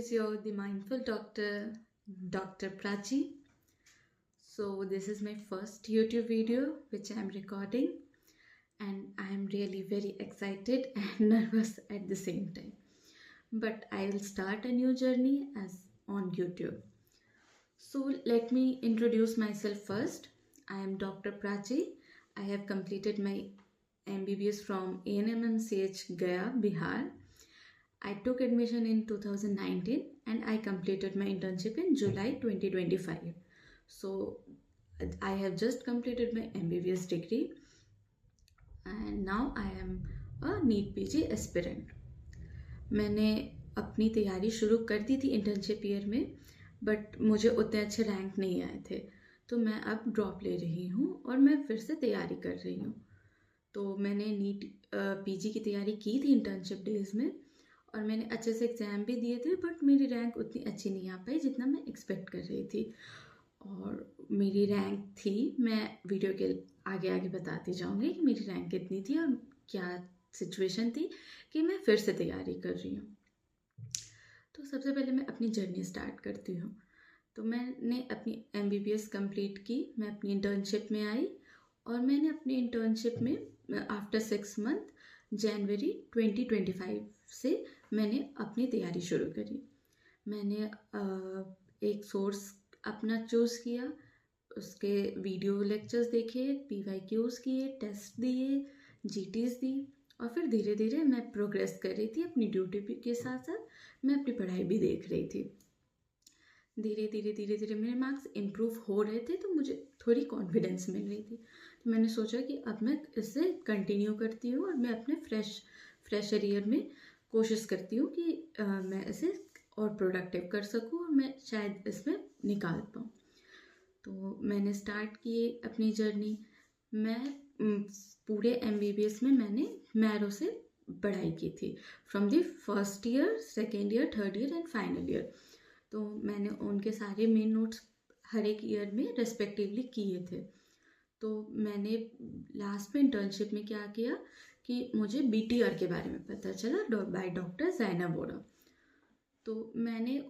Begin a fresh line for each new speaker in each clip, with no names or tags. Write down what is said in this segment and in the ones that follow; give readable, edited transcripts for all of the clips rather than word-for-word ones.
is the mindful doctor, Dr. Prachi. So this is my first YouTube video which I am recording, and I am really very excited and nervous at the same time. But I will start a new journey as on YouTube. So let me introduce myself first. I am Dr. Prachi. I have completed my MBBS from ANMMCH Gaya, Bihar. I took admission in 2019 and I completed my internship in July 2025. So I have just completed my MBBS degree and now I am a NEET PG aspirant. मैंने अपनी तैयारी शुरू कर दी थी internship year में, but मुझे उतने अच्छे रैंक नहीं आए थे, तो मैं अब ड्रॉप ले रही हूँ और मैं फिर से तैयारी कर रही हूँ। तो मैंने नीट पीजी की तैयारी की थी इंटर्नशिप डेज में और मैंने अच्छे से एग्ज़ाम भी दिए थे, बट मेरी रैंक उतनी अच्छी नहीं आ पाई जितना मैं एक्सपेक्ट कर रही थी। और मेरी रैंक थी, मैं वीडियो के आगे आगे बताती जाऊँगी कि मेरी रैंक कितनी थी और क्या सिचुएशन थी कि मैं फिर से तैयारी कर रही हूँ। तो सबसे पहले मैं अपनी जर्नी स्टार्ट करती हूँ। तो मैंने अपनी MBBS कंप्लीट की, मैं अपनी इंटर्नशिप में आई और मैंने अपनी इंटर्नशिप में आफ्टर 6 मंथ जनवरी 2025 से मैंने अपनी तैयारी शुरू करी। मैंने एक सोर्स अपना चूज़ किया, उसके वीडियो लेक्चर्स देखे, PYQs किए, टेस्ट दिए, GTs दी और फिर धीरे धीरे मैं प्रोग्रेस कर रही थी अपनी ड्यूटी के साथ साथ मैं अपनी पढ़ाई भी देख रही थी। धीरे धीरे मेरे मार्क्स इम्प्रूव हो रहे थे, तो मुझे थोड़ी कॉन्फिडेंस मिल रही थी। तो मैंने सोचा कि अब मैं इससे कंटिन्यू करती हूँ और मैं अपने फ्रेशर ईयर में कोशिश करती हूँ कि मैं इसे और प्रोडक्टिव कर सकूँ और मैं शायद इसमें निकाल पाऊँ। तो मैंने स्टार्ट किए अपनी जर्नी। मैं पूरे MBBS में मैंने मैरो से पढ़ाई की थी, from the first year, second year, third year and final year. तो मैंने उनके सारे मेन नोट्स हर एक ईयर में रेस्पेक्टिवली किए थे। तो मैंने लास्ट में इंटर्नशिप में क्या किया कि मुझे BTR के बारे में पता चला बाय डॉक्टर ज़ैनब वोरा। तो मैंने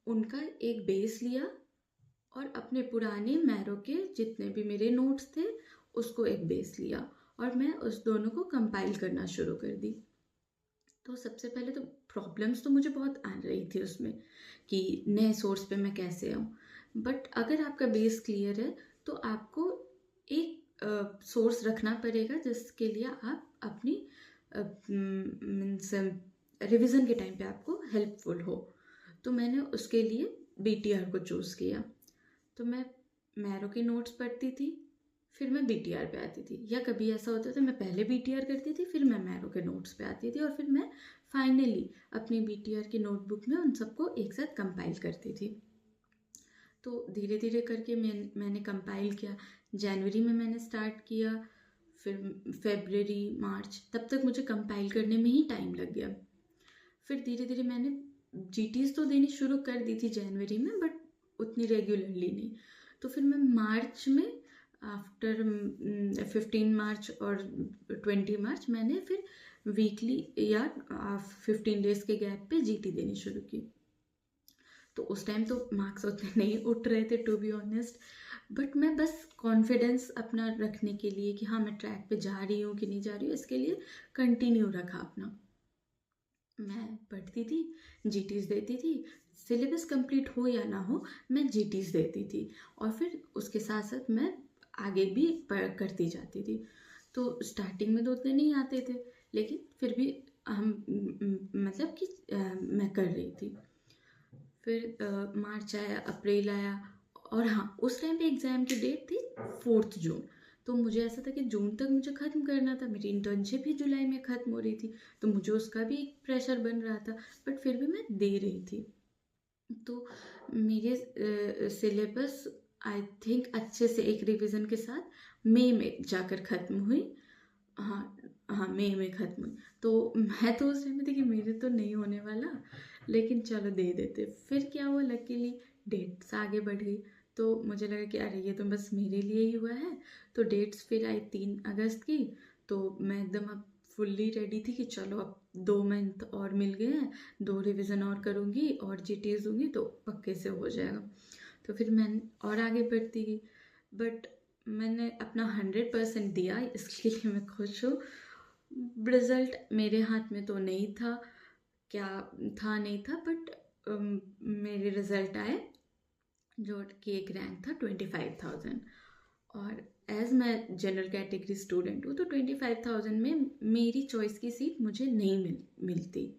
उनका एक बेस लिया और अपने पुराने मैरो के जितने भी मेरे नोट्स थे उसको एक बेस लिया और मैं उस दोनों को कंपाइल करना शुरू कर दी। तो सबसे पहले तो प्रॉब्लम्स तो मुझे बहुत आ रही थी उसमें कि नए सोर्स पे मैं कैसे आऊँ, बट अगर आपका बेस क्लियर है तो आपको एक सोर्स रखना पड़ेगा जिसके लिए आप अपनी मीन्स रिवीजन के टाइम पे आपको हेल्पफुल हो। तो मैंने उसके लिए BTR को चूज़ किया। तो मैं मैरो के नोट्स पढ़ती थी, फिर मैं BTR पे आती थी, या कभी ऐसा होता था मैं पहले BTR करती थी फिर मैं मैरो के नोट्स पे आती थी और फिर मैं फाइनली अपनी BTR की नोटबुक में उन सबको एक साथ कंपाइल करती थी। तो धीरे धीरे करके मैंने कंपाइल किया। जनवरी में मैंने स्टार्ट किया, फिर फेब्रवरी, मार्च, तब तक मुझे कंपाइल करने में ही टाइम लग गया। फिर धीरे धीरे मैंने GTs तो देनी शुरू कर दी थी जनवरी में, बट उतनी रेगुलरली नहीं। तो फिर मैं मार्च में आफ्टर 15 मार्च और 20 मार्च मैंने फिर वीकली या 15 डेज के गैप पे GT देनी शुरू की। तो उस टाइम तो मार्क्स उतने नहीं उठ रहे थे टू बी ऑनेस्ट, बट मैं बस कॉन्फिडेंस अपना रखने के लिए कि हाँ मैं ट्रैक पे जा रही हूँ कि नहीं जा रही हूँ, इसके लिए कंटिन्यू रखा अपना। मैं पढ़ती थी, GTs देती थी, सिलेबस कंप्लीट हो या ना हो मैं GTs देती थी और फिर उसके साथ साथ मैं आगे भी करती जाती थी। तो स्टार्टिंग में तो उतने नहीं आते थे, लेकिन फिर भी हम मतलब कि मैं कर रही थी। फिर मार्च आया, अप्रैल आया और हाँ उस टाइम पे एग्ज़ाम की डेट थी 4 जून। तो मुझे ऐसा था कि जून तक मुझे ख़त्म करना था, मेरी इंटर्नशिप ही जुलाई में ख़त्म हो रही थी, तो मुझे उसका भी एक प्रेशर बन रहा था, बट फिर भी मैं दे रही थी। तो मेरे सिलेबस आई थिंक अच्छे से एक रिवीजन के साथ मई में जाकर ख़त्म हुई। हाँ मई में ख़त्म हुई। तो मैं तो उस टाइम में थी कि मेरे तो नहीं होने वाला, लेकिन चलो दे देते। फिर क्या हुआ, लकीली डेट्स आगे बढ़ गई, तो मुझे लगा कि अरे ये तो बस मेरे लिए ही हुआ है। तो डेट्स फिर आई 3 अगस्त की, तो मैं एकदम अब फुल्ली रेडी थी कि चलो अब 2 मंथ और मिल गए हैं, 2 रिवीजन और करूँगी और जीटीज दूंगी तो पक्के से हो जाएगा। तो फिर मैं और आगे बढ़ती गई, बट मैंने अपना 100% दिया, इसलिए मैं खुश हूँ। रिज़ल्ट मेरे हाथ में तो नहीं था, क्या था नहीं था, बट मेरे रिज़ल्ट आए जो कि एक रैंक था 25,000। और एज मैं जनरल कैटेगरी स्टूडेंट हूँ तो 25,000 में मेरी चॉइस की सीट मुझे नहीं मिलती।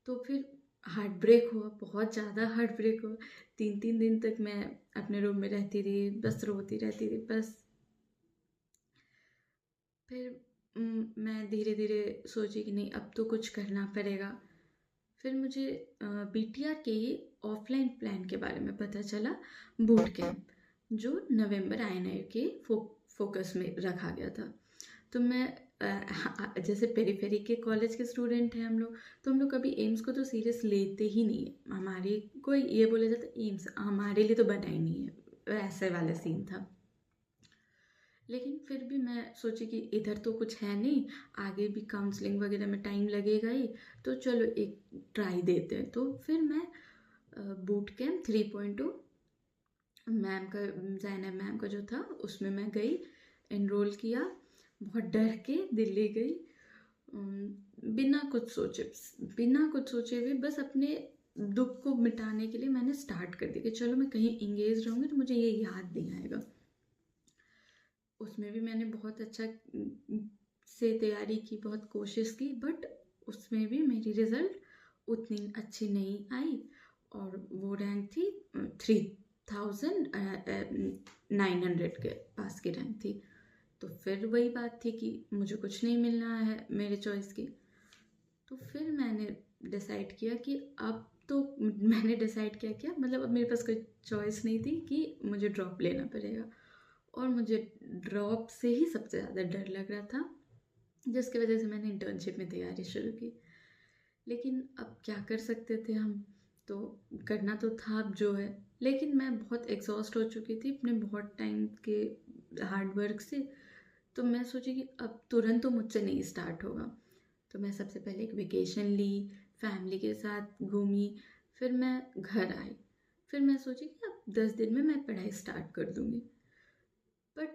तो फिर हार्ट ब्रेक हुआ, बहुत ज़्यादा हार्ट ब्रेक हुआ। 3 दिन तक मैं अपने रूम में रहती रही, बस रोती रहती थी बस। फिर मैं धीरे धीरे सोची कि नहीं अब तो कुछ करना पड़ेगा। फिर मुझे बीटीआर के ऑफलाइन प्लान के बारे में पता चला, बूट कैंप, जो नवंबर आईएनआई के फोकस में रखा गया था। तो मैं जैसे पेरीफेरी के कॉलेज के स्टूडेंट हैं हम लोग, तो हम लोग कभी एम्स को तो सीरियस लेते ही नहीं है। हमारे को ये बोला जाता एम्स हमारे लिए तो बना ही नहीं है, ऐसे वाला सीन था। लेकिन फिर भी मैं सोची कि इधर तो कुछ है नहीं, आगे भी काउंसलिंग वगैरह में टाइम लगेगा ही, तो चलो एक ट्राई देते हैं। तो फिर मैं बूट कैम्प 3.2 मैम का, ज़ैनब मैम का जो था उसमें मैं गई, एनरोल किया। बहुत डर के दिल्ली गई, बिना कुछ सोचे हुए बस अपने दुख को मिटाने के लिए मैंने स्टार्ट कर दिया कि चलो मैं कहीं इंगेज रहूँगी तो मुझे ये याद नहीं आएगा। उसमें भी मैंने बहुत अच्छा से तैयारी की, बहुत कोशिश की, बट उसमें भी मेरी रिज़ल्ट उतनी अच्छी नहीं आई और वो रैंक थी 3,900 के पास की रैंक थी। तो फिर वही बात थी कि मुझे कुछ नहीं मिलना है मेरे चॉइस की। तो फिर मैंने डिसाइड किया कि अब तो मैंने डिसाइड किया मतलब अब मेरे पास कोई चॉइस नहीं थी कि मुझे ड्रॉप लेना पड़ेगा। और मुझे ड्रॉप से ही सबसे ज़्यादा डर लग रहा था, जिसकी वजह से मैंने इंटर्नशिप में तैयारी शुरू की। लेकिन अब क्या कर सकते थे हम, तो करना तो था अब जो है। लेकिन मैं बहुत एग्जॉस्ट हो चुकी थी अपने बहुत टाइम के हार्डवर्क से। तो मैं सोची कि अब तुरंत तो मुझसे नहीं स्टार्ट होगा। तो मैं सबसे पहले एक वेकेशन ली, फैमिली के साथ घूमी, फिर मैं घर आई। फिर मैं सोची कि अब 10 दिन में मैं पढ़ाई स्टार्ट कर दूँगी। बट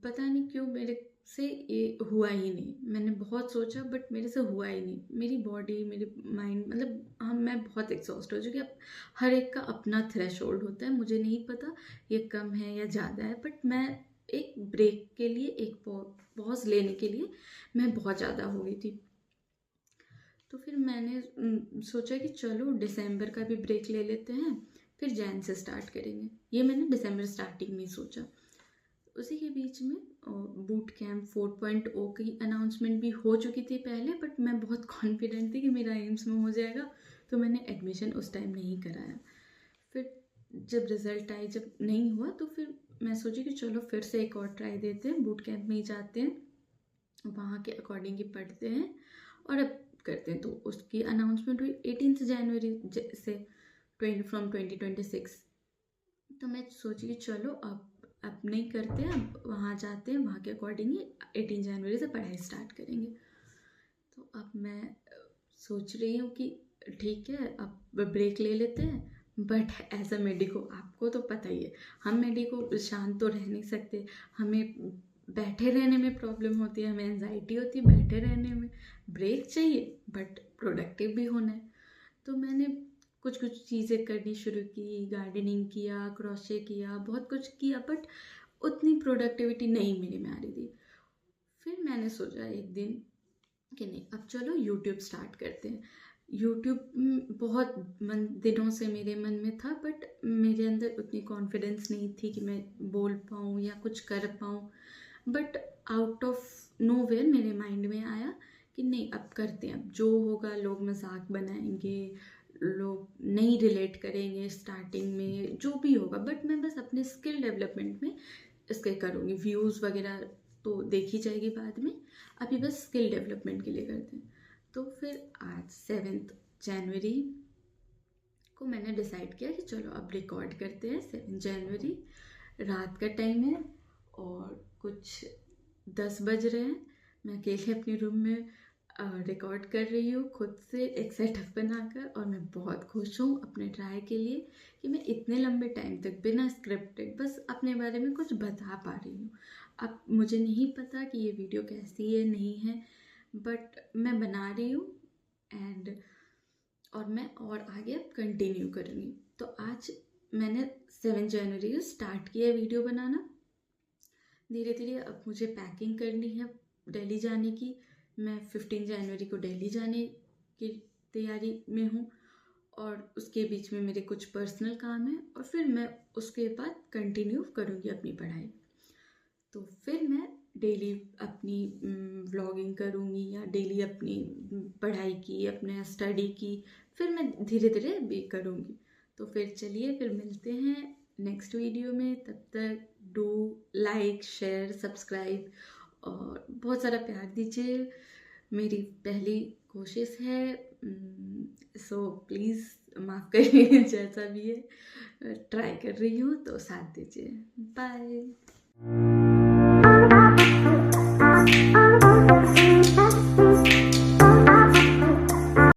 पता नहीं क्यों मेरे से ये हुआ ही नहीं। मैंने बहुत सोचा बट मेरे से हुआ ही नहीं। मेरी बॉडी, मेरे माइंड, मतलब मैं बहुत एग्जॉस्ट हो चुकी। अब हर एक का अपना थ्रेशोल्ड होता है, मुझे नहीं पता ये कम है या ज़्यादा है, बट मैं एक ब्रेक के लिए, एक पॉज लेने के लिए मैं बहुत ज़्यादा हो गई थी। तो फिर मैंने सोचा कि चलो दिसंबर का भी ब्रेक ले लेते हैं, फिर जैन से स्टार्ट करेंगे। ये मैंने दिसंबर स्टार्टिंग में ही सोचा। उसी के बीच में बूट कैम्प 4.0 की अनाउंसमेंट भी हो चुकी थी पहले, बट मैं बहुत कॉन्फिडेंट थी कि मेरा एम्स में हो जाएगा, तो मैंने एडमिशन उस टाइम नहीं कराया। फिर जब रिज़ल्ट आए, जब नहीं हुआ, तो फिर मैं सोची कि चलो फिर से एक और ट्राई देते हैं, बूट कैम्प में ही जाते हैं, वहाँ के अकॉर्डिंग ही पढ़ते हैं और अब करते हैं। तो उसकी अनाउंसमेंट हुई 18 जनवरी से 2026। तो मैं सोची कि चलो अब नहीं करते, अब वहाँ जाते हैं, वहाँ के अकॉर्डिंग ही 18 जनवरी से पढ़ाई स्टार्ट करेंगे। तो अब मैं सोच रही हूँ कि ठीक है अब ब्रेक ले लेते हैं, बट एज अ मेडिको आपको तो पता ही है, हम मेडिको शांत तो रह नहीं सकते। हमें बैठे रहने में प्रॉब्लम होती है, हमें एंजाइटी होती है बैठे रहने में। ब्रेक चाहिए बट प्रोडक्टिव भी होना है। तो मैंने कुछ चीज़ें करनी शुरू की, गार्डनिंग किया, क्रोशे किया, बहुत कुछ किया, बट उतनी प्रोडक्टिविटी नहीं मेरे में आ रही थी। फिर मैंने सोचा एक दिन कि नहीं अब चलो यूट्यूब स्टार्ट करते हैं। यूट्यूब बहुत दिनों से मेरे मन में था, बट मेरे अंदर उतनी कॉन्फिडेंस नहीं थी कि मैं बोल पाऊँ या कुछ कर पाऊँ। बट आउट ऑफ नोवेयर मेरे माइंड में आया कि नहीं अब करते हैं, अब जो होगा लोग मजाक बनाएंगे, लोग नहीं रिलेट करेंगे स्टार्टिंग में, जो भी होगा, बट मैं बस अपने स्किल डेवलपमेंट में इसके करूँगी। व्यूज़ वगैरह तो देखी जाएगी बाद में, अभी बस स्किल डेवलपमेंट के लिए करते हैं। तो फिर आज 7 जनवरी को मैंने डिसाइड किया कि चलो अब रिकॉर्ड करते हैं। 7 जनवरी रात का टाइम है और कुछ 10 बज रहे हैं। मैं अकेले अपने रूम में रिकॉर्ड कर रही हूँ खुद से एक सेटअप बनाकर, और मैं बहुत खुश हूँ अपने ट्राई के लिए कि मैं इतने लंबे टाइम तक बिना स्क्रिप्टेड बस अपने बारे में कुछ बता पा रही हूँ। अब मुझे नहीं पता कि ये वीडियो कैसी है नहीं है, बट मैं बना रही हूँ एंड और मैं और आगे अब कंटिन्यू करूँगी। तो आज मैंने 7 जनवरी को स्टार्ट किया वीडियो बनाना। धीरे धीरे अब मुझे पैकिंग करनी है दिल्ली जाने की। मैं 15 जनवरी को दिल्ली जाने की तैयारी में हूँ और उसके बीच में मेरे कुछ पर्सनल काम है, और फिर मैं उसके बाद कंटिन्यू करूँगी अपनी पढ़ाई। तो फिर मैं डेली अपनी व्लॉगिंग करूँगी या डेली अपनी पढ़ाई की, अपने स्टडी की, फिर मैं धीरे धीरे भी करूँगी। तो फिर चलिए फिर मिलते हैं नेक्स्ट वीडियो में। तब तक डू लाइक शेयर सब्सक्राइब और बहुत सारा प्यार दीजिए, मेरी पहली कोशिश है। सो प्लीज़ माफ़ करिए जैसा भी है, ट्राई कर रही हूँ तो साथ दीजिए। बाय।